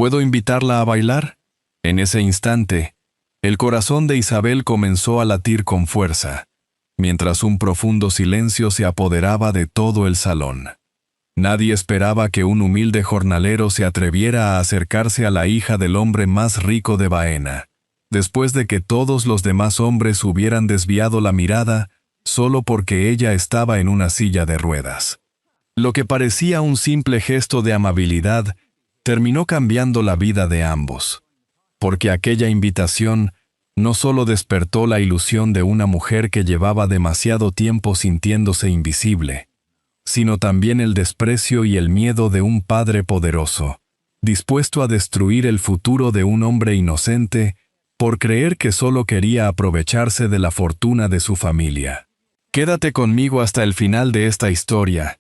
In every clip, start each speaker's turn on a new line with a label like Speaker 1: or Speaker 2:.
Speaker 1: ¿Puedo invitarla a bailar? En ese instante, el corazón de Isabel comenzó a latir con fuerza, mientras un profundo silencio se apoderaba de todo el salón. Nadie esperaba que un humilde jornalero se atreviera a acercarse a la hija del hombre más rico de Baena, después de que todos los demás hombres hubieran desviado la mirada solo porque ella estaba en una silla de ruedas. Lo que parecía un simple gesto de amabilidad terminó cambiando la vida de ambos, porque aquella invitación no solo despertó la ilusión de una mujer que llevaba demasiado tiempo sintiéndose invisible, sino también el desprecio y el miedo de un padre poderoso, dispuesto a destruir el futuro de un hombre inocente por creer que solo quería aprovecharse de la fortuna de su familia. Quédate conmigo hasta el final de esta historia,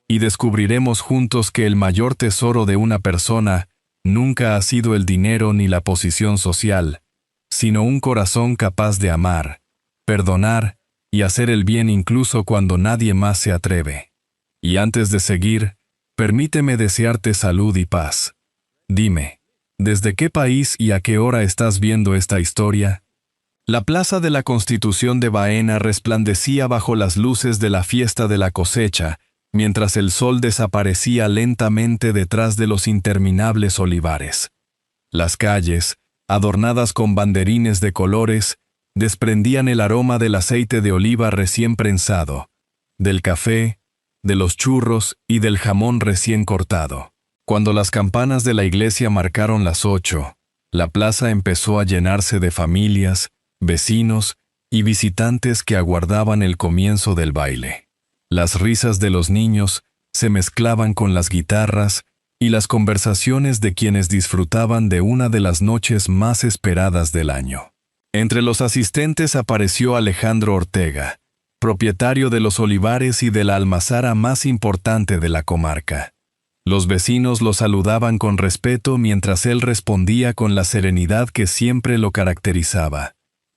Speaker 1: y descubriremos juntos que el mayor tesoro de una persona nunca ha sido el dinero ni la posición social, sino un corazón capaz de amar, perdonar y hacer el bien incluso cuando nadie más se atreve. Y antes de seguir, permíteme desearte salud y paz. Dime, ¿desde qué país y a qué hora estás viendo esta historia? La Plaza de la Constitución de Baena resplandecía bajo las luces de la fiesta de la cosecha, mientras el sol desaparecía lentamente detrás de los interminables olivares. Las calles, adornadas con banderines de colores, desprendían el aroma del aceite de oliva recién prensado, del café, de los churros y del jamón recién cortado. Cuando las campanas de la iglesia marcaron las 8, la plaza empezó a llenarse de familias, vecinos y visitantes que aguardaban el comienzo del baile. Las risas de los niños se mezclaban con las guitarras y las conversaciones de quienes disfrutaban de una de las noches más esperadas del año. Entre los asistentes apareció Alejandro Ortega, propietario de los olivares y de la almazara más importante de la comarca. Los vecinos lo saludaban con respeto mientras él respondía con la serenidad que siempre lo caracterizaba.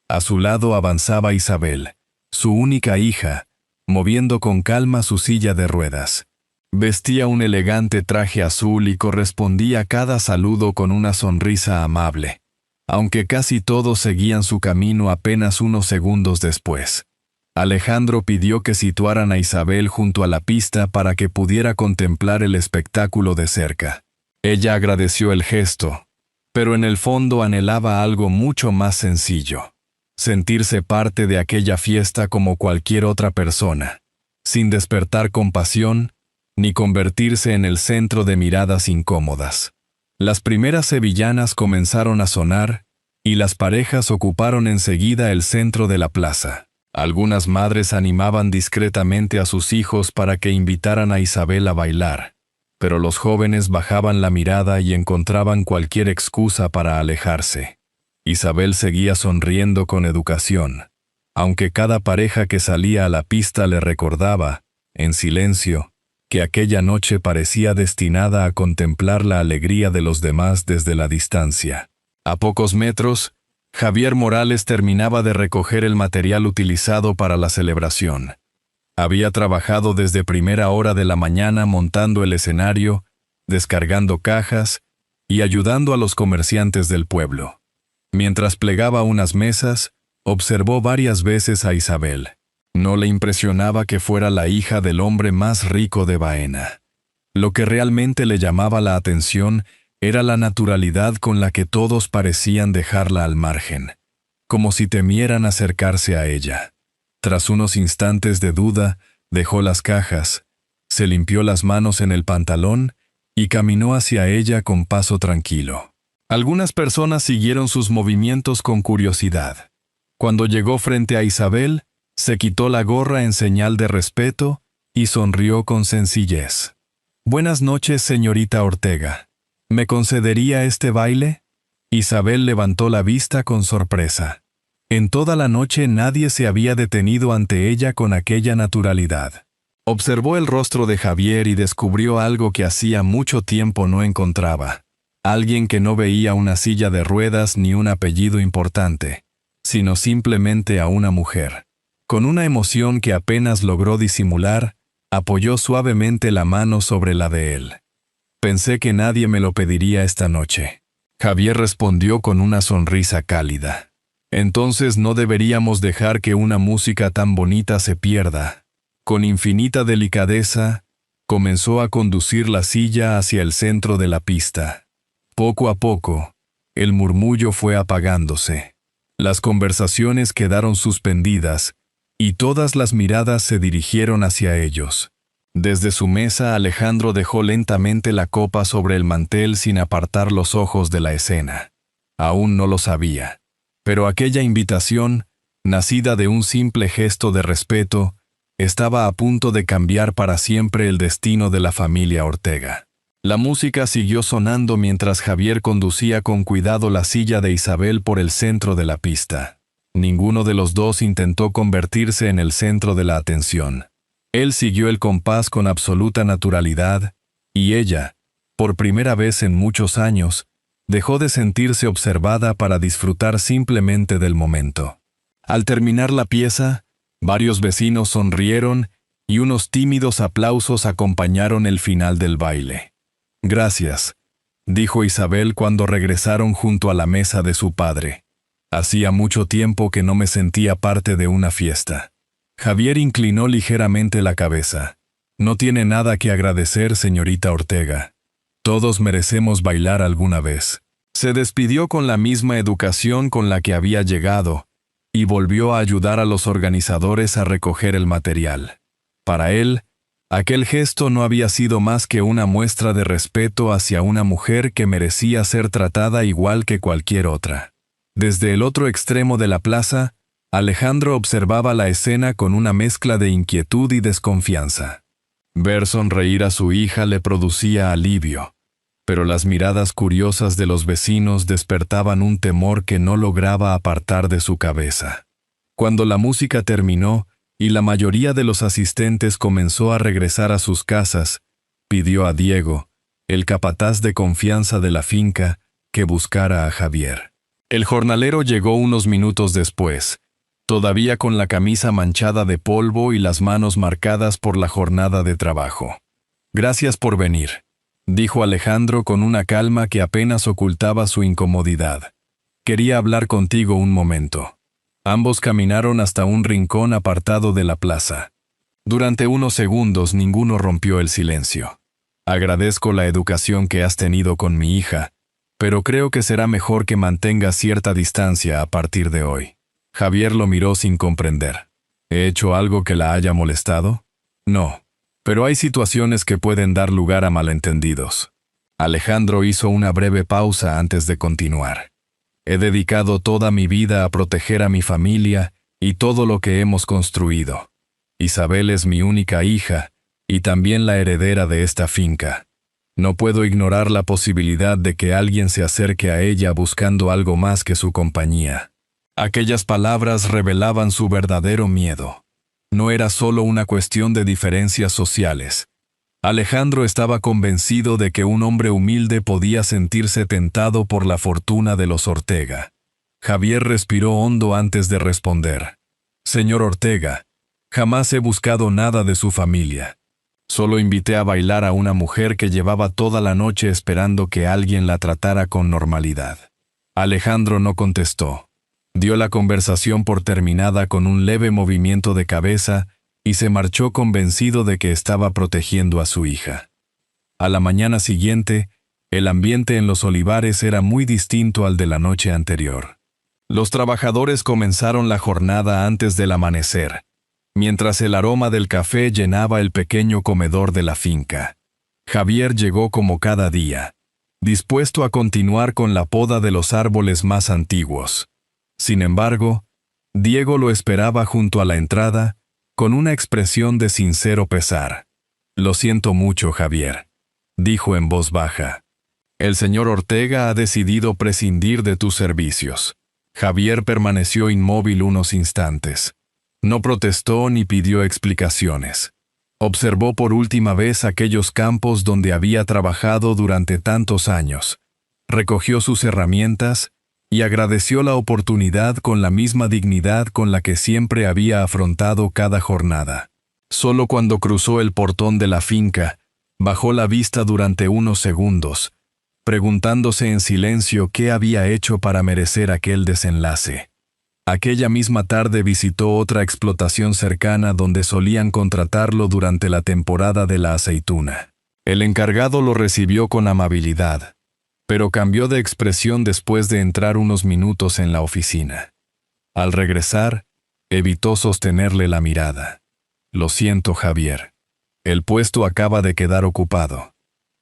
Speaker 1: A su lado avanzaba Isabel, su única hija, moviendo con calma su silla de ruedas. Vestía un elegante traje azul y correspondía a cada saludo con una sonrisa amable, aunque casi todos seguían su camino apenas unos segundos después. Alejandro pidió que situaran a Isabel junto a la pista para que pudiera contemplar el espectáculo de cerca. Ella agradeció el gesto, pero en el fondo anhelaba algo mucho más sencillo: sentirse parte de aquella fiesta como cualquier otra persona, sin despertar compasión ni convertirse en el centro de miradas incómodas. Las primeras sevillanas comenzaron a sonar y las parejas ocuparon enseguida el centro de la plaza. Algunas madres animaban discretamente a sus hijos para que invitaran a Isabel a bailar, pero los jóvenes bajaban la mirada y encontraban cualquier excusa para alejarse. Isabel seguía sonriendo con educación, aunque cada pareja que salía a la pista le recordaba, en silencio, que aquella noche parecía destinada a contemplar la alegría de los demás desde la distancia. A pocos metros, Javier Morales terminaba de recoger el material utilizado para la celebración. Había trabajado desde primera hora de la mañana montando el escenario, descargando cajas y ayudando a los comerciantes del pueblo. Mientras plegaba unas mesas, observó varias veces a Isabel. No le impresionaba que fuera la hija del hombre más rico de Baena. Lo que realmente le llamaba la atención era la naturalidad con la que todos parecían dejarla al margen, como si temieran acercarse a ella. Tras unos instantes de duda, dejó las cajas, se limpió las manos en el pantalón y caminó hacia ella con paso tranquilo. Algunas personas siguieron sus movimientos con curiosidad. Cuando llegó frente a Isabel, se quitó la gorra en señal de respeto y sonrió con sencillez. «Buenas noches, señorita Ortega. ¿Me concedería este baile?» Isabel levantó la vista con sorpresa. En toda la noche nadie se había detenido ante ella con aquella naturalidad. Observó el rostro de Javier y descubrió algo que hacía mucho tiempo no encontraba. Alguien que no veía una silla de ruedas ni un apellido importante, sino simplemente a una mujer. Con una emoción que apenas logró disimular, apoyó suavemente la mano sobre la de él. Pensé que nadie me lo pediría esta noche. Javier respondió con una sonrisa cálida. Entonces no deberíamos dejar que una música tan bonita se pierda. Con infinita delicadeza, comenzó a conducir la silla hacia el centro de la pista. Poco a poco, el murmullo fue apagándose. Las conversaciones quedaron suspendidas, y todas las miradas se dirigieron hacia ellos. Desde su mesa, Alejandro dejó lentamente la copa sobre el mantel sin apartar los ojos de la escena. Aún no lo sabía. Pero aquella invitación, nacida de un simple gesto de respeto, estaba a punto de cambiar para siempre el destino de la familia Ortega. La música siguió sonando mientras Javier conducía con cuidado la silla de Isabel por el centro de la pista. Ninguno de los dos intentó convertirse en el centro de la atención. Él siguió el compás con absoluta naturalidad, y ella, por primera vez en muchos años, dejó de sentirse observada para disfrutar simplemente del momento. Al terminar la pieza, varios vecinos sonrieron y unos tímidos aplausos acompañaron el final del baile. «Gracias», dijo Isabel cuando regresaron junto a la mesa de su padre. «Hacía mucho tiempo que no me sentía parte de una fiesta». Javier inclinó ligeramente la cabeza. «No tiene nada que agradecer, señorita Ortega. Todos merecemos bailar alguna vez». Se despidió con la misma educación con la que había llegado, y volvió a ayudar a los organizadores a recoger el material. Para él, aquel gesto no había sido más que una muestra de respeto hacia una mujer que merecía ser tratada igual que cualquier otra. Desde el otro extremo de la plaza, Alejandro observaba la escena con una mezcla de inquietud y desconfianza. Ver sonreír a su hija le producía alivio, pero las miradas curiosas de los vecinos despertaban un temor que no lograba apartar de su cabeza. Cuando la música terminó y la mayoría de los asistentes comenzó a regresar a sus casas, pidió a Diego, el capataz de confianza de la finca, que buscara a Javier. El jornalero llegó unos minutos después, todavía con la camisa manchada de polvo y las manos marcadas por la jornada de trabajo. «Gracias por venir», dijo Alejandro con una calma que apenas ocultaba su incomodidad. «Quería hablar contigo un momento». Ambos caminaron hasta un rincón apartado de la plaza. Durante unos segundos ninguno rompió el silencio. «Agradezco la educación que has tenido con mi hija, pero creo que será mejor que mantengas cierta distancia a partir de hoy». Javier lo miró sin comprender. ¿He hecho algo que la haya molestado? No, pero hay situaciones que pueden dar lugar a malentendidos. Alejandro hizo una breve pausa antes de continuar. He dedicado toda mi vida a proteger a mi familia y todo lo que hemos construido. Isabel es mi única hija y también la heredera de esta finca. No puedo ignorar la posibilidad de que alguien se acerque a ella buscando algo más que su compañía. Aquellas palabras revelaban su verdadero miedo. No era solo una cuestión de diferencias sociales. Alejandro estaba convencido de que un hombre humilde podía sentirse tentado por la fortuna de los Ortega. Javier respiró hondo antes de responder. «Señor Ortega, jamás he buscado nada de su familia. Solo invité a bailar a una mujer que llevaba toda la noche esperando que alguien la tratara con normalidad». Alejandro no contestó. Dio la conversación por terminada con un leve movimiento de cabeza y se marchó convencido de que estaba protegiendo a su hija. A la mañana siguiente, el ambiente en los olivares era muy distinto al de la noche anterior. Los trabajadores comenzaron la jornada antes del amanecer, mientras el aroma del café llenaba el pequeño comedor de la finca. Javier llegó como cada día, dispuesto a continuar con la poda de los árboles más antiguos. Sin embargo, Diego lo esperaba junto a la entrada, con una expresión de sincero pesar. «Lo siento mucho, Javier», dijo en voz baja. «El señor Ortega ha decidido prescindir de tus servicios». Javier permaneció inmóvil unos instantes. No protestó ni pidió explicaciones. Observó por última vez aquellos campos donde había trabajado durante tantos años. Recogió sus herramientas y agradeció la oportunidad con la misma dignidad con la que siempre había afrontado cada jornada. Solo cuando cruzó el portón de la finca, Bajó la vista durante unos segundos, preguntándose en silencio qué había hecho para merecer aquel desenlace. Aquella misma tarde visitó otra explotación cercana donde solían contratarlo durante la temporada de la aceituna. El encargado lo recibió con amabilidad, pero cambió de expresión después de entrar unos minutos en la oficina. Al regresar, evitó sostenerle la mirada. «Lo siento, Javier. El puesto acaba de quedar ocupado».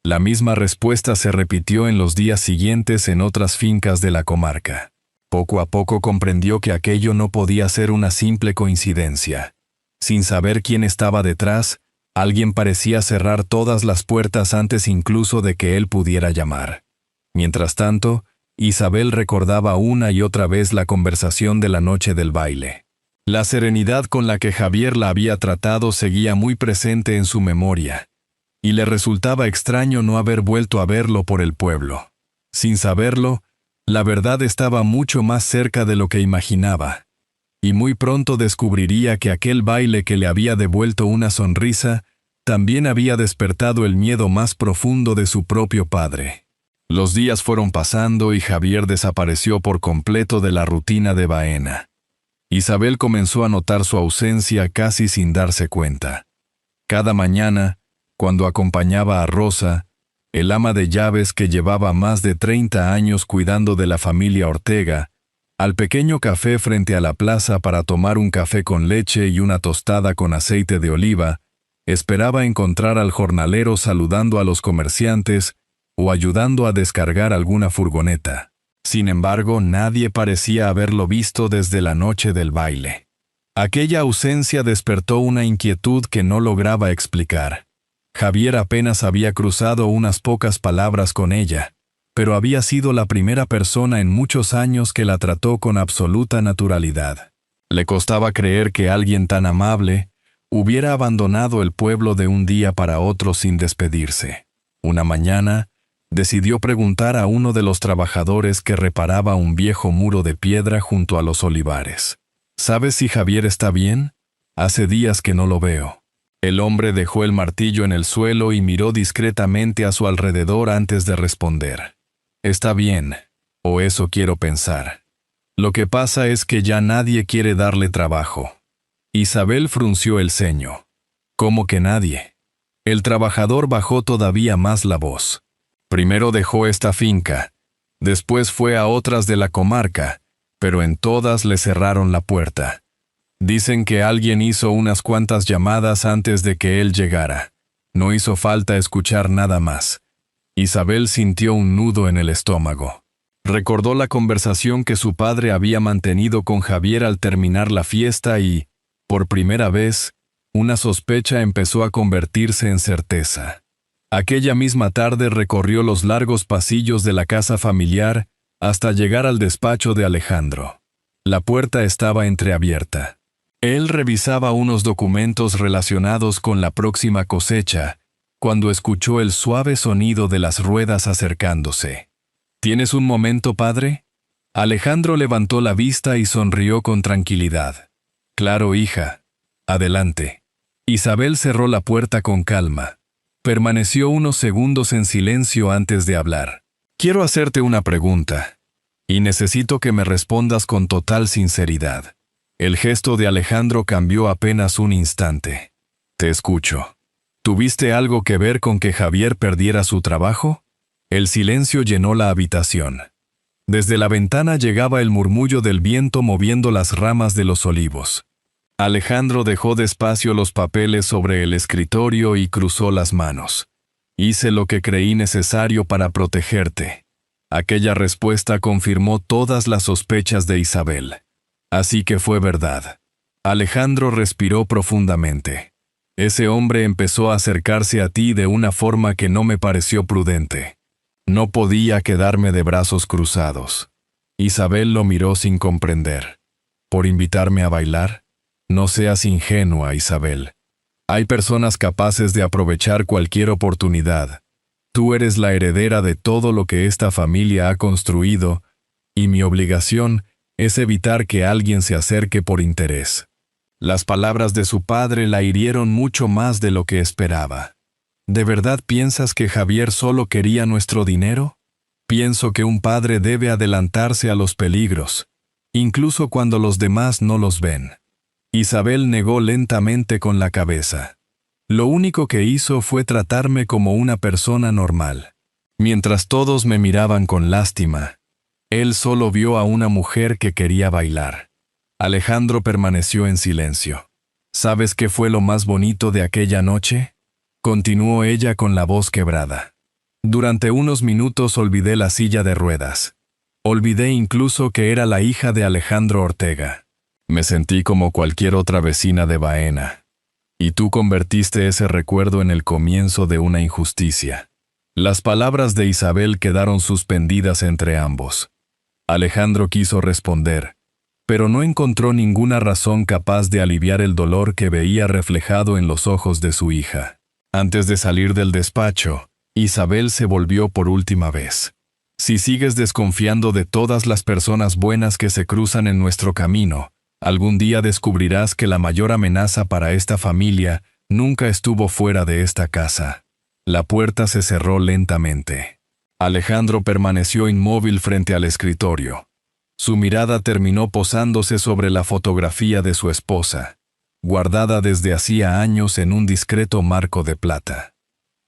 Speaker 1: La misma respuesta se repitió en los días siguientes en otras fincas de la comarca. Poco a poco comprendió que aquello no podía ser una simple coincidencia. Sin saber quién estaba detrás, alguien parecía cerrar todas las puertas antes incluso de que él pudiera llamar. Mientras tanto, Isabel recordaba una y otra vez la conversación de la noche del baile. La serenidad con la que Javier la había tratado seguía muy presente en su memoria, y le resultaba extraño no haber vuelto a verlo por el pueblo. Sin saberlo, la verdad estaba mucho más cerca de lo que imaginaba, y muy pronto descubriría que aquel baile que le había devuelto una sonrisa también había despertado el miedo más profundo de su propio padre. Los días fueron pasando y Javier desapareció por completo de la rutina de Baena. Isabel comenzó a notar su ausencia casi sin darse cuenta. Cada mañana, cuando acompañaba a Rosa, el ama de llaves que llevaba más de 30 años cuidando de la familia Ortega, al pequeño café frente a la plaza para tomar un café con leche y una tostada con aceite de oliva, esperaba encontrar al jornalero saludando a los comerciantes o ayudando a descargar alguna furgoneta. Sin embargo, nadie parecía haberlo visto desde la noche del baile. Aquella ausencia despertó una inquietud que no lograba explicar. Javier apenas había cruzado unas pocas palabras con ella, pero había sido la primera persona en muchos años que la trató con absoluta naturalidad. Le costaba creer que alguien tan amable hubiera abandonado el pueblo de un día para otro sin despedirse. Una mañana, decidió preguntar a uno de los trabajadores que reparaba un viejo muro de piedra junto a los olivares. «¿Sabes si Javier está bien? Hace días que no lo veo». El hombre dejó el martillo en el suelo y miró discretamente a su alrededor antes de responder. «Está bien, o eso quiero pensar. Lo que pasa es que ya nadie quiere darle trabajo». Isabel frunció el ceño. «¿Cómo que nadie?». El trabajador bajó todavía más la voz. «Primero dejó esta finca, después fue a otras de la comarca, pero en todas le cerraron la puerta. Dicen que alguien hizo unas cuantas llamadas antes de que él llegara. No hizo falta escuchar nada más». Isabel sintió un nudo en el estómago. Recordó la conversación que su padre había mantenido con Javier al terminar la fiesta y, por primera vez, una sospecha empezó a convertirse en certeza. Aquella misma tarde recorrió los largos pasillos de la casa familiar hasta llegar al despacho de Alejandro. La puerta estaba entreabierta. Él revisaba unos documentos relacionados con la próxima cosecha, cuando escuchó el suave sonido de las ruedas acercándose. «¿Tienes un momento, padre?». Alejandro levantó la vista y sonrió con tranquilidad. «Claro, hija. Adelante». Isabel cerró la puerta con calma. Permaneció unos segundos en silencio antes de hablar. «Quiero hacerte una pregunta, y necesito que me respondas con total sinceridad». El gesto de Alejandro cambió apenas un instante. «Te escucho». ¿Tuviste algo que ver con que Javier perdiera su trabajo? El silencio llenó la habitación. Desde la ventana llegaba el murmullo del viento moviendo las ramas de los olivos. Alejandro dejó despacio los papeles sobre el escritorio y cruzó las manos. «Hice lo que creí necesario para protegerte». Aquella respuesta confirmó todas las sospechas de Isabel. Así que fue verdad. Alejandro respiró profundamente. «Ese hombre empezó a acercarse a ti de una forma que no me pareció prudente. No podía quedarme de brazos cruzados». Isabel lo miró sin comprender. «¿Por invitarme a bailar? No seas ingenua, Isabel. Hay personas capaces de aprovechar cualquier oportunidad. Tú eres la heredera de todo lo que esta familia ha construido, y mi obligación es evitar que alguien se acerque por interés». Las palabras de su padre la hirieron mucho más de lo que esperaba. ¿De verdad piensas que Javier solo quería nuestro dinero? Pienso que un padre debe adelantarse a los peligros, incluso cuando los demás no los ven. Isabel negó lentamente con la cabeza. Lo único que hizo fue tratarme como una persona normal. Mientras todos me miraban con lástima, él solo vio a una mujer que quería bailar. Alejandro permaneció en silencio. ¿Sabes qué fue lo más bonito de aquella noche?, continuó ella con la voz quebrada. Durante unos minutos olvidé la silla de ruedas. Olvidé incluso que era la hija de Alejandro Ortega. Me sentí como cualquier otra vecina de Baena. Y tú convertiste ese recuerdo en el comienzo de una injusticia. Las palabras de Isabel quedaron suspendidas entre ambos. Alejandro quiso responder, pero no encontró ninguna razón capaz de aliviar el dolor que veía reflejado en los ojos de su hija. Antes de salir del despacho, Isabel se volvió por última vez. Si sigues desconfiando de todas las personas buenas que se cruzan en nuestro camino, algún día descubrirás que la mayor amenaza para esta familia nunca estuvo fuera de esta casa. La puerta se cerró lentamente. Alejandro permaneció inmóvil frente al escritorio. Su mirada terminó posándose sobre la fotografía de su esposa, guardada desde hacía años en un discreto marco de plata.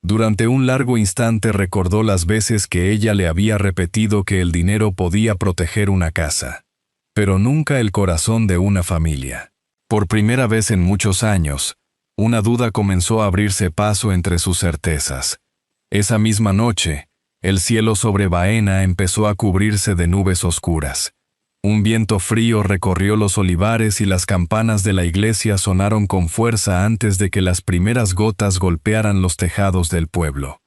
Speaker 1: Durante un largo instante recordó las veces que ella le había repetido que el dinero podía proteger una casa, pero nunca el corazón de una familia. Por primera vez en muchos años, una duda comenzó a abrirse paso entre sus certezas. Esa misma noche, el cielo sobre Baena empezó a cubrirse de nubes oscuras. Un viento frío recorrió los olivares y las campanas de la iglesia sonaron con fuerza antes de que las primeras gotas golpearan los tejados del pueblo.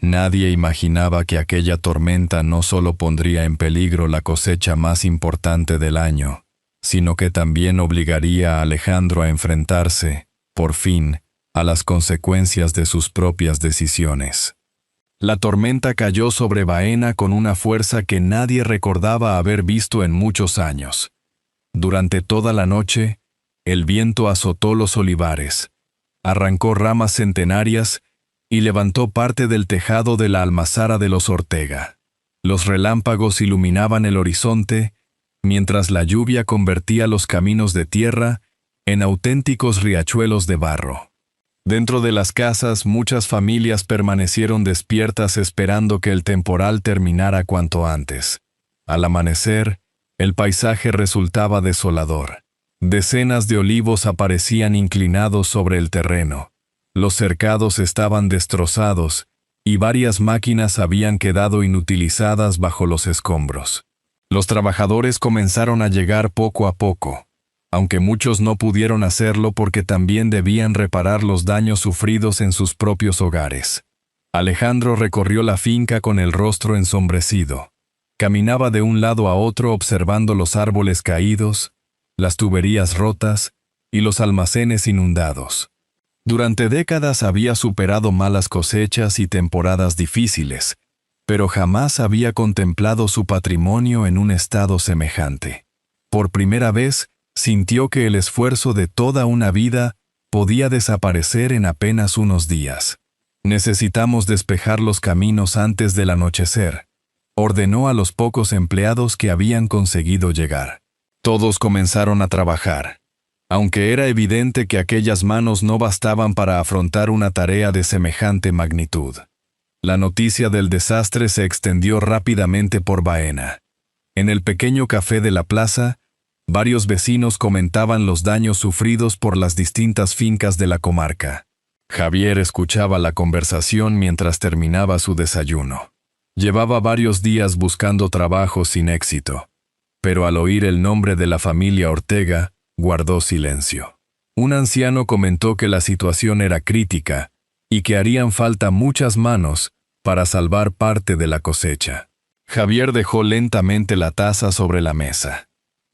Speaker 1: Nadie imaginaba que aquella tormenta no solo pondría en peligro la cosecha más importante del año, sino que también obligaría a Alejandro a enfrentarse, por fin, a las consecuencias de sus propias decisiones. La tormenta cayó sobre Baena con una fuerza que nadie recordaba haber visto en muchos años. Durante toda la noche, el viento azotó los olivares, arrancó ramas centenarias y levantó parte del tejado de la almazara de los Ortega. Los relámpagos iluminaban el horizonte, mientras la lluvia convertía los caminos de tierra en auténticos riachuelos de barro. Dentro de las casas, muchas familias permanecieron despiertas esperando que el temporal terminara cuanto antes. Al amanecer, el paisaje resultaba desolador. Decenas de olivos aparecían inclinados sobre el terreno. Los cercados estaban destrozados y varias máquinas habían quedado inutilizadas bajo los escombros. Los trabajadores comenzaron a llegar poco a poco, aunque muchos no pudieron hacerlo porque también debían reparar los daños sufridos en sus propios hogares. Alejandro recorrió la finca con el rostro ensombrecido. Caminaba de un lado a otro observando los árboles caídos, las tuberías rotas y los almacenes inundados. Durante décadas había superado malas cosechas y temporadas difíciles, pero jamás había contemplado su patrimonio en un estado semejante. Por primera vez, sintió que el esfuerzo de toda una vida podía desaparecer en apenas unos días. Necesitamos despejar los caminos antes del anochecer, ordenó a los pocos empleados que habían conseguido llegar. Todos comenzaron a trabajar, aunque era evidente que aquellas manos no bastaban para afrontar una tarea de semejante magnitud. La noticia del desastre se extendió rápidamente por Baena. En el pequeño café de la plaza, varios vecinos comentaban los daños sufridos por las distintas fincas de la comarca. Javier escuchaba la conversación mientras terminaba su desayuno. Llevaba varios días buscando trabajo sin éxito, pero al oír el nombre de la familia Ortega, guardó silencio. Un anciano comentó que la situación era crítica y que harían falta muchas manos para salvar parte de la cosecha. Javier dejó lentamente la taza sobre la mesa.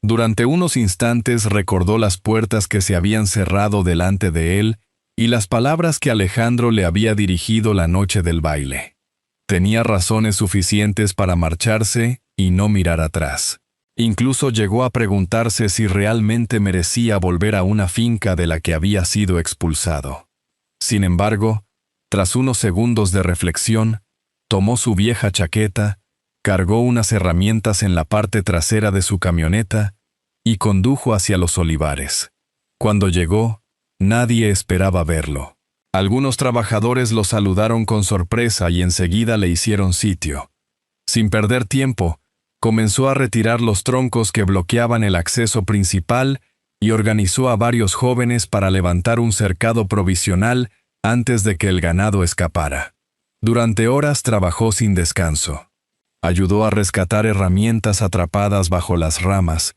Speaker 1: Durante unos instantes recordó las puertas que se habían cerrado delante de él y las palabras que Alejandro le había dirigido la noche del baile. Tenía razones suficientes para marcharse y no mirar atrás. Incluso llegó a preguntarse si realmente merecía volver a una finca de la que había sido expulsado. Sin embargo, Tras unos segundos de reflexión, tomó su vieja chaqueta, cargó unas herramientas en la parte trasera de su camioneta y condujo hacia los olivares. Cuando llegó, nadie esperaba verlo. Algunos trabajadores lo saludaron con sorpresa y enseguida le hicieron sitio. Sin perder tiempo, comenzó a retirar los troncos que bloqueaban el acceso principal y organizó a varios jóvenes para levantar un cercado provisional antes de que el ganado escapara. Durante horas trabajó sin descanso. Ayudó a rescatar herramientas atrapadas bajo las ramas,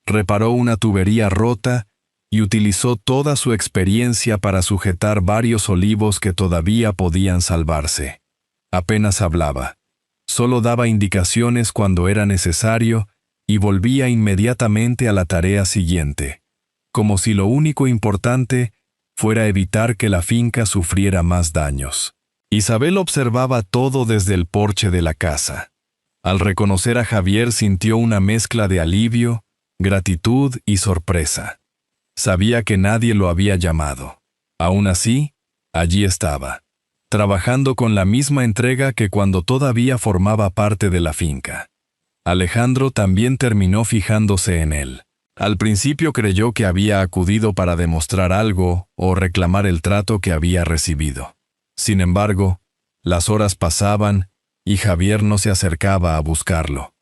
Speaker 1: reparó una tubería rota y utilizó toda su experiencia para sujetar varios olivos que todavía podían salvarse. Apenas hablaba. Solo daba indicaciones cuando era necesario y volvía inmediatamente a la tarea siguiente, como si lo único importante fuera evitar que la finca sufriera más daños. Isabel observaba todo desde el porche de la casa. Al reconocer a Javier sintió una mezcla de alivio, gratitud y sorpresa. Sabía que nadie lo había llamado. Aún así, allí estaba, trabajando con la misma entrega que cuando todavía formaba parte de la finca. Alejandro también terminó fijándose en él. Al principio creyó que había acudido para demostrar algo o reclamar el trato que había recibido. Sin embargo, las horas pasaban y Javier no se acercaba a buscarlo.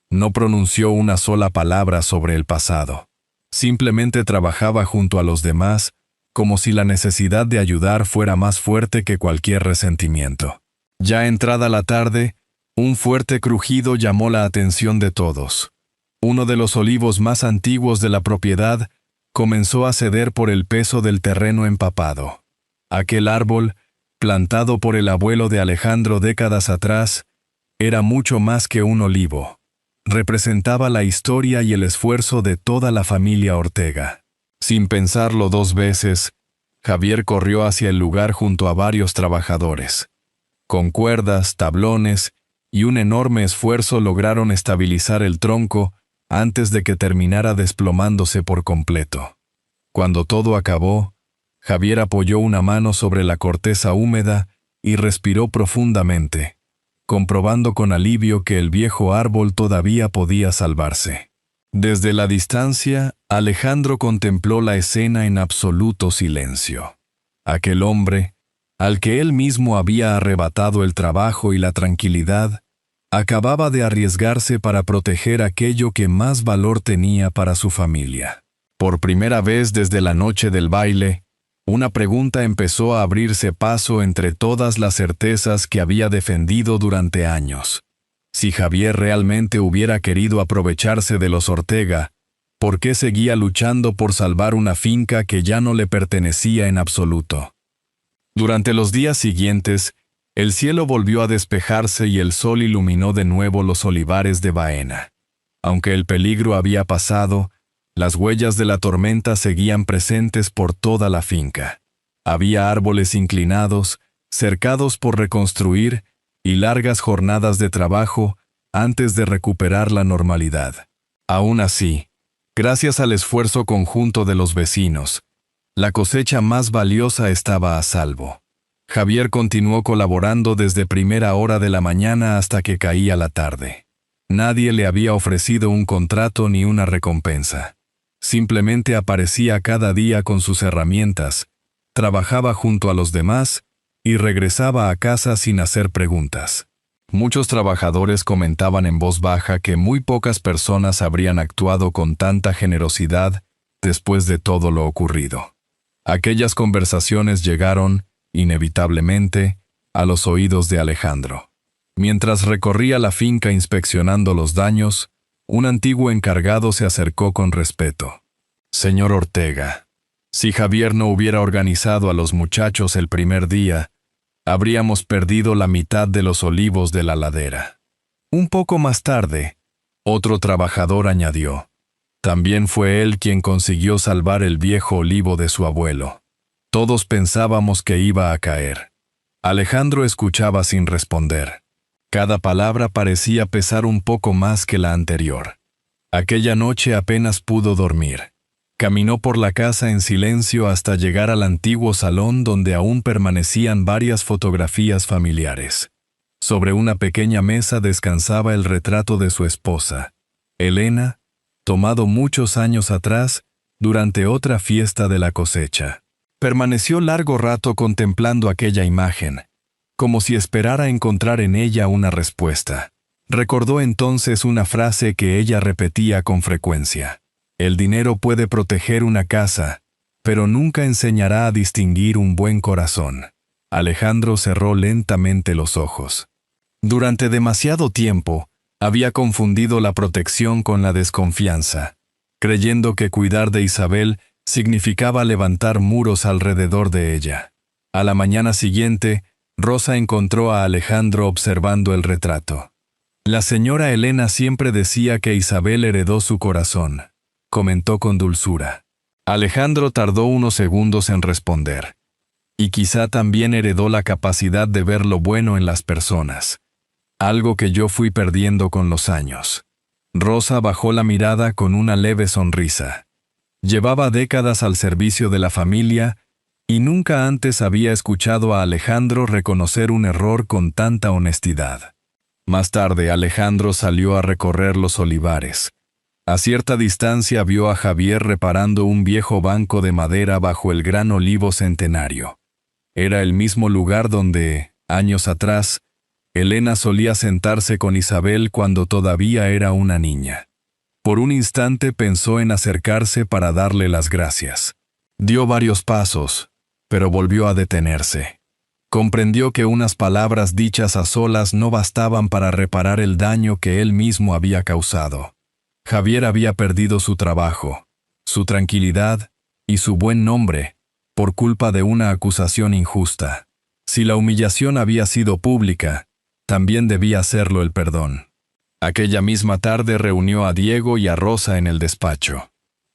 Speaker 1: No pronunció una sola palabra sobre el pasado. Simplemente trabajaba junto a los demás, como si la necesidad de ayudar fuera más fuerte que cualquier resentimiento. Ya entrada la tarde, un fuerte crujido llamó la atención de todos. Uno de los olivos más antiguos de la propiedad comenzó a ceder por el peso del terreno empapado. Aquel árbol, plantado por el abuelo de Alejandro décadas atrás, era mucho más que un olivo. Representaba la historia y el esfuerzo de toda la familia Ortega. Sin pensarlo dos veces, Javier corrió hacia el lugar junto a varios trabajadores. Con cuerdas, tablones y un enorme esfuerzo lograron estabilizar el tronco antes de que terminara desplomándose por completo. Cuando todo acabó, Javier apoyó una mano sobre la corteza húmeda y respiró profundamente, comprobando con alivio que el viejo árbol todavía podía salvarse. Desde la distancia, Alejandro contempló la escena en absoluto silencio. Aquel hombre, al que él mismo había arrebatado el trabajo y la tranquilidad, acababa de arriesgarse para proteger aquello que más valor tenía para su familia. Por primera vez desde la noche del baile, una pregunta empezó a abrirse paso entre todas las certezas que había defendido durante años. Si Javier realmente hubiera querido aprovecharse de los Ortega, ¿por qué seguía luchando por salvar una finca que ya no le pertenecía en absoluto? Durante los días siguientes, el cielo volvió a despejarse y el sol iluminó de nuevo los olivares de Baena. Aunque el peligro había pasado, las huellas de la tormenta seguían presentes por toda la finca. Había árboles inclinados, cercados por reconstruir, y largas jornadas de trabajo antes de recuperar la normalidad. Aún así, gracias al esfuerzo conjunto de los vecinos, la cosecha más valiosa estaba a salvo. Javier continuó colaborando desde primera hora de la mañana hasta que caía la tarde. Nadie le había ofrecido un contrato ni una recompensa. Simplemente aparecía cada día con sus herramientas, trabajaba junto a los demás y regresaba a casa sin hacer preguntas. Muchos trabajadores comentaban en voz baja que muy pocas personas habrían actuado con tanta generosidad después de todo lo ocurrido. Aquellas conversaciones llegaron, inevitablemente, a los oídos de Alejandro. Mientras recorría la finca inspeccionando los daños, un antiguo encargado se acercó con respeto. «Señor Ortega, si Javier no hubiera organizado a los muchachos el primer día, habríamos perdido la mitad de los olivos de la ladera». Un poco más tarde, otro trabajador añadió: «También fue él quien consiguió salvar el viejo olivo de su abuelo. Todos pensábamos que iba a caer». Alejandro escuchaba sin responder. Cada palabra parecía pesar un poco más que la anterior. Aquella noche apenas pudo dormir. Caminó por la casa en silencio hasta llegar al antiguo salón donde aún permanecían varias fotografías familiares. Sobre una pequeña mesa descansaba el retrato de su esposa, Elena, tomado muchos años atrás, durante otra fiesta de la cosecha. Permaneció largo rato contemplando aquella imagen, como si esperara encontrar en ella una respuesta. Recordó entonces una frase que ella repetía con frecuencia: el dinero puede proteger una casa, pero nunca enseñará a distinguir un buen corazón. Alejandro cerró lentamente los ojos. Durante demasiado tiempo, había confundido la protección con la desconfianza, creyendo que cuidar de Isabel significaba levantar muros alrededor de ella. A la mañana siguiente, Rosa encontró a Alejandro observando el retrato. La señora Elena siempre decía que Isabel heredó su corazón, comentó con dulzura. Alejandro tardó unos segundos en responder. Y quizá también heredó la capacidad de ver lo bueno en las personas, algo que yo fui perdiendo con los años. Rosa bajó la mirada con una leve sonrisa. Llevaba décadas al servicio de la familia y nunca antes había escuchado a Alejandro reconocer un error con tanta honestidad. Más tarde Alejandro salió a recorrer los olivares. A cierta distancia vio a Javier reparando un viejo banco de madera bajo el gran olivo centenario. Era el mismo lugar donde, años atrás, Elena solía sentarse con Isabel cuando todavía era una niña. Por un instante pensó en acercarse para darle las gracias. Dio varios pasos, pero volvió a detenerse. Comprendió que unas palabras dichas a solas no bastaban para reparar el daño que él mismo había causado. Javier había perdido su trabajo, su tranquilidad y su buen nombre por culpa de una acusación injusta. Si la humillación había sido pública, también debía hacerlo el perdón. Aquella misma tarde reunió a Diego y a Rosa en el despacho.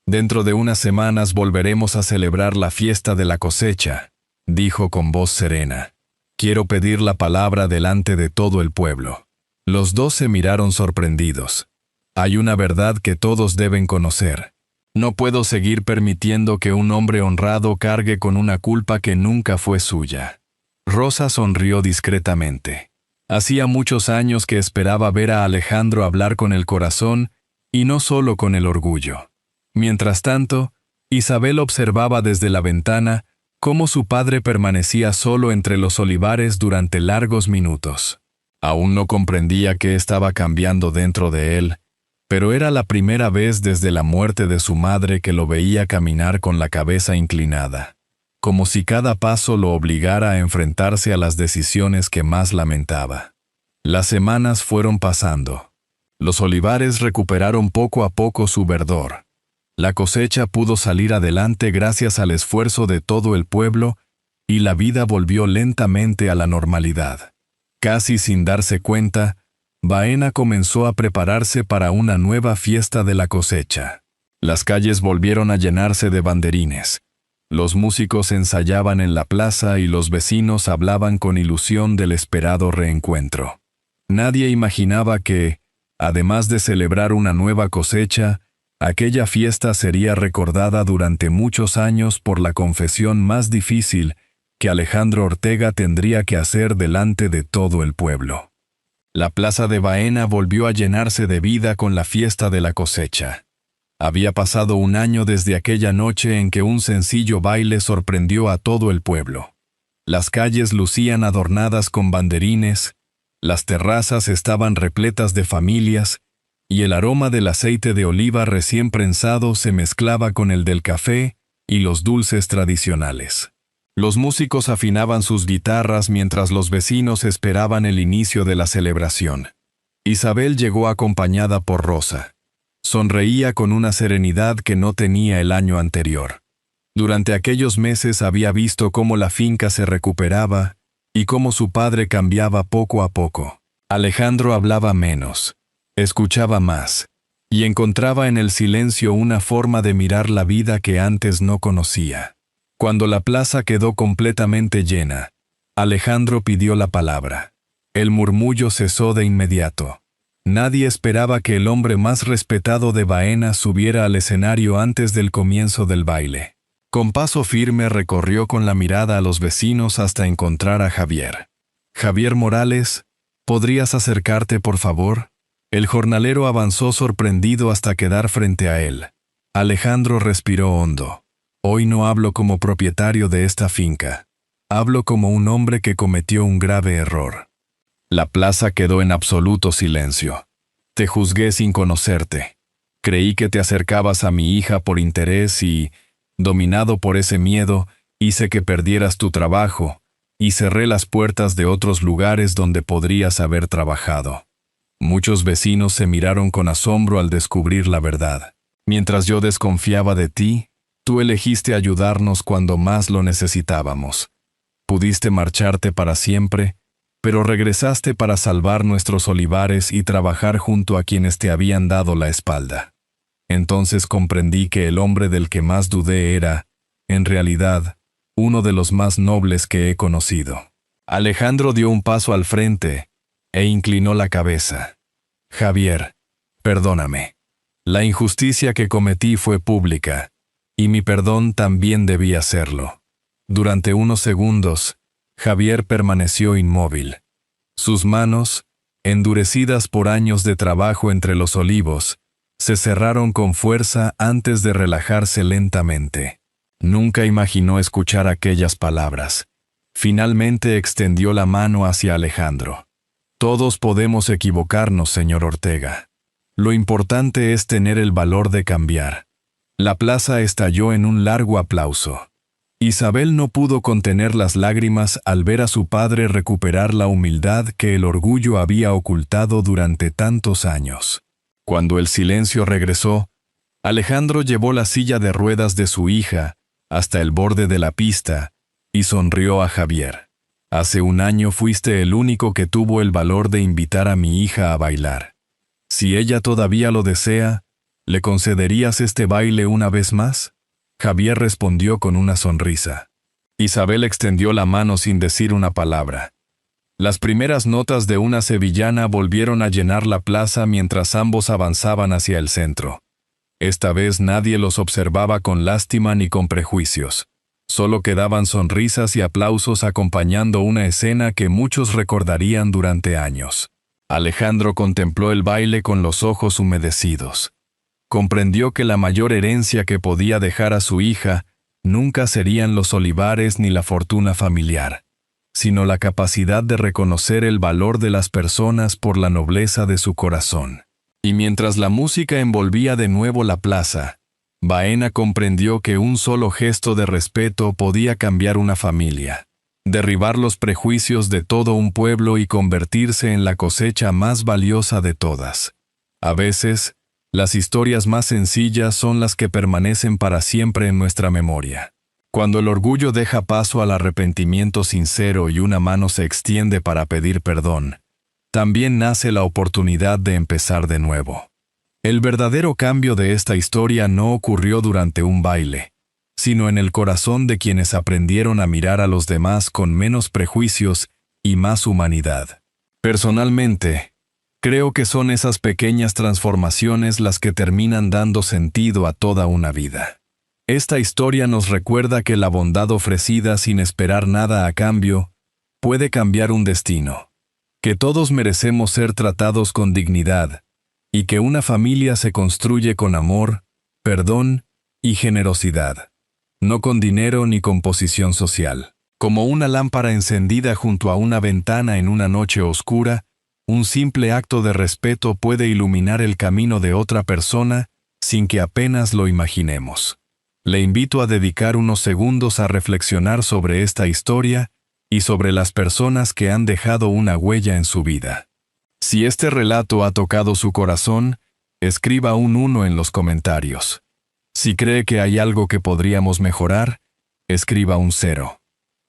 Speaker 1: Dentro de unas semanas volveremos a celebrar la fiesta de la cosecha, dijo con voz serena. Quiero pedir la palabra delante de todo el pueblo. Los dos se miraron sorprendidos. Hay una verdad que todos deben conocer. No puedo seguir permitiendo que un hombre honrado cargue con una culpa que nunca fue suya. Rosa sonrió discretamente. Hacía muchos años que esperaba ver a Alejandro hablar con el corazón y no solo con el orgullo. Mientras tanto, Isabel observaba desde la ventana cómo su padre permanecía solo entre los olivares durante largos minutos. Aún no comprendía qué estaba cambiando dentro de él, pero era la primera vez desde la muerte de su madre que lo veía caminar con la cabeza inclinada, como si cada paso lo obligara a enfrentarse a las decisiones que más lamentaba. Las semanas fueron pasando. Los olivares recuperaron poco a poco su verdor. La cosecha pudo salir adelante gracias al esfuerzo de todo el pueblo y la vida volvió lentamente a la normalidad. Casi sin darse cuenta, Baena comenzó a prepararse para una nueva fiesta de la cosecha. Las calles volvieron a llenarse de banderines. Los músicos ensayaban en la plaza y los vecinos hablaban con ilusión del esperado reencuentro. Nadie imaginaba que, además de celebrar una nueva cosecha, aquella fiesta sería recordada durante muchos años por la confesión más difícil que Alejandro Ortega tendría que hacer delante de todo el pueblo. La plaza de Baena volvió a llenarse de vida con la fiesta de la cosecha. Había pasado un año desde aquella noche en que un sencillo baile sorprendió a todo el pueblo. Las calles lucían adornadas con banderines, las terrazas estaban repletas de familias, y el aroma del aceite de oliva recién prensado se mezclaba con el del café y los dulces tradicionales. Los músicos afinaban sus guitarras mientras los vecinos esperaban el inicio de la celebración. Isabel llegó acompañada por Rosa. Sonreía con una serenidad que no tenía el año anterior. Durante aquellos meses había visto cómo la finca se recuperaba y cómo su padre cambiaba poco a poco. Alejandro hablaba menos, escuchaba más, y encontraba en el silencio una forma de mirar la vida que antes no conocía. Cuando la plaza quedó completamente llena, Alejandro pidió la palabra. El murmullo cesó de inmediato. Nadie esperaba que el hombre más respetado de Baena subiera al escenario antes del comienzo del baile. Con paso firme recorrió con la mirada a los vecinos hasta encontrar a Javier. «Javier Morales, ¿podrías acercarte, por favor?». El jornalero avanzó sorprendido hasta quedar frente a él. Alejandro respiró hondo. «Hoy no hablo como propietario de esta finca. Hablo como un hombre que cometió un grave error». La plaza quedó en absoluto silencio. «Te juzgué sin conocerte. Creí que te acercabas a mi hija por interés y, dominado por ese miedo, hice que perdieras tu trabajo y cerré las puertas de otros lugares donde podrías haber trabajado». Muchos vecinos se miraron con asombro al descubrir la verdad. «Mientras yo desconfiaba de ti, tú elegiste ayudarnos cuando más lo necesitábamos. Pudiste marcharte para siempre, pero regresaste para salvar nuestros olivares y trabajar junto a quienes te habían dado la espalda. Entonces comprendí que el hombre del que más dudé era, en realidad, uno de los más nobles que he conocido». Alejandro dio un paso al frente e inclinó la cabeza. «Javier, perdóname. La injusticia que cometí fue pública, y mi perdón también debía serlo». Durante unos segundos, Javier permaneció inmóvil. Sus manos, endurecidas por años de trabajo entre los olivos, se cerraron con fuerza antes de relajarse lentamente. Nunca imaginó escuchar aquellas palabras. Finalmente extendió la mano hacia Alejandro. «Todos podemos equivocarnos, señor Ortega. Lo importante es tener el valor de cambiar». La plaza estalló en un largo aplauso. Isabel no pudo contener las lágrimas al ver a su padre recuperar la humildad que el orgullo había ocultado durante tantos años. Cuando el silencio regresó, Alejandro llevó la silla de ruedas de su hija hasta el borde de la pista y sonrió a Javier. «Hace un año fuiste el único que tuvo el valor de invitar a mi hija a bailar. Si ella todavía lo desea, ¿le concederías este baile una vez más?». Javier respondió con una sonrisa. Isabel extendió la mano sin decir una palabra. Las primeras notas de una sevillana volvieron a llenar la plaza mientras ambos avanzaban hacia el centro. Esta vez nadie los observaba con lástima ni con prejuicios. Solo quedaban sonrisas y aplausos acompañando una escena que muchos recordarían durante años. Alejandro contempló el baile con los ojos humedecidos. Comprendió que la mayor herencia que podía dejar a su hija nunca serían los olivares ni la fortuna familiar, sino la capacidad de reconocer el valor de las personas por la nobleza de su corazón. Y mientras la música envolvía de nuevo la plaza, Baena comprendió que un solo gesto de respeto podía cambiar una familia, derribar los prejuicios de todo un pueblo y convertirse en la cosecha más valiosa de todas. A veces, las historias más sencillas son las que permanecen para siempre en nuestra memoria. Cuando el orgullo deja paso al arrepentimiento sincero y una mano se extiende para pedir perdón, también nace la oportunidad de empezar de nuevo. El verdadero cambio de esta historia no ocurrió durante un baile, sino en el corazón de quienes aprendieron a mirar a los demás con menos prejuicios y más humanidad. Personalmente, creo que son esas pequeñas transformaciones las que terminan dando sentido a toda una vida. Esta historia nos recuerda que la bondad ofrecida sin esperar nada a cambio puede cambiar un destino, que todos merecemos ser tratados con dignidad, y que una familia se construye con amor, perdón y generosidad, no con dinero ni con posición social. Como una lámpara encendida junto a una ventana en una noche oscura, un simple acto de respeto puede iluminar el camino de otra persona sin que apenas lo imaginemos. Le invito a dedicar unos segundos a reflexionar sobre esta historia y sobre las personas que han dejado una huella en su vida. Si este relato ha tocado su corazón, escriba un 1 en los comentarios. Si cree que hay algo que podríamos mejorar, escriba un 0.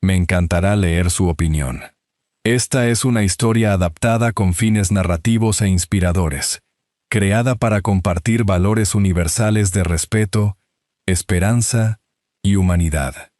Speaker 1: Me encantará leer su opinión. Esta es una historia adaptada con fines narrativos e inspiradores, creada para compartir valores universales de respeto, esperanza y humanidad.